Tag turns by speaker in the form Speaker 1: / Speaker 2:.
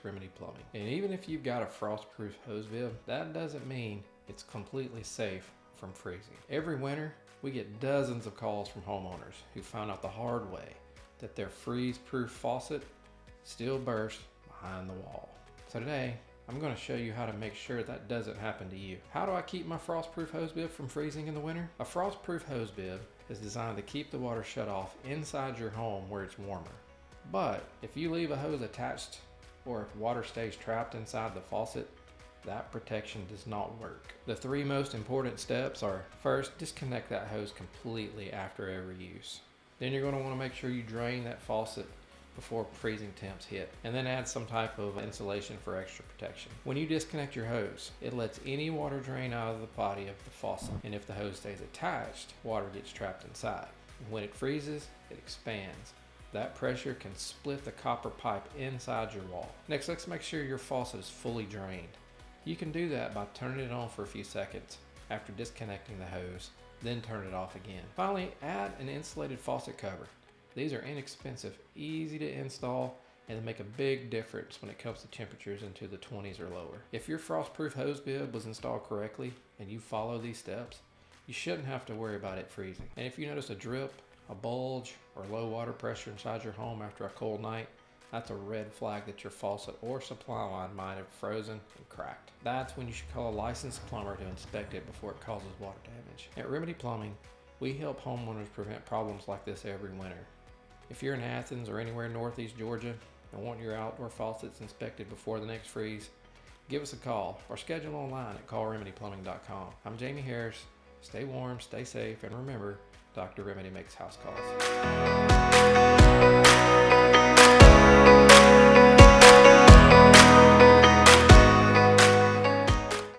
Speaker 1: with Remedy Plumbing. And even if you've got a frost-proof hose bib, that doesn't mean it's completely safe from freezing. Every winter, we get dozens of calls from homeowners who found out the hard way that their freeze-proof faucet still bursts behind the wall. So today, I'm going to show you how to make sure that doesn't happen to you. How do I keep my frost-proof hose bib from freezing in the winter? A frost-proof hose bib is designed to keep the water shut off inside your home where it's warmer. But if you leave a hose attached or if water stays trapped inside the faucet, that protection does not work. The three most important steps are: first, disconnect that hose completely after every use. Then you're going to want to make sure you drain that faucet before freezing temps hit, and then add some type of insulation for extra protection. When you disconnect your hose, it lets any water drain out of the body of the faucet, and if the hose stays attached, water gets trapped inside. When it freezes, it expands. That pressure can split the copper pipe inside your wall. Next, let's make sure your faucet is fully drained. You can do that by turning it on for a few seconds after disconnecting the hose, then turn it off again. Finally, add an insulated faucet cover. These are inexpensive, easy to install, and they make a big difference when it comes to temperatures into the 20s or lower. If your frost-proof hose bib was installed correctly and you follow these steps, you shouldn't have to worry about it freezing. And if you notice a drip, a bulge, or low water pressure inside your home after a cold night, that's a red flag that your faucet or supply line might have frozen and cracked. That's when you should call a licensed plumber to inspect it before it causes water damage. At Remedy Plumbing, we help homeowners prevent problems like this every winter. If you're in Athens or anywhere northeast Georgia and want your outdoor faucets inspected before the next freeze, give us a call or schedule online at callremedyplumbing.com. I'm Jamey Harris. Stay warm, stay safe, and remember, Dr. Remedy makes house calls.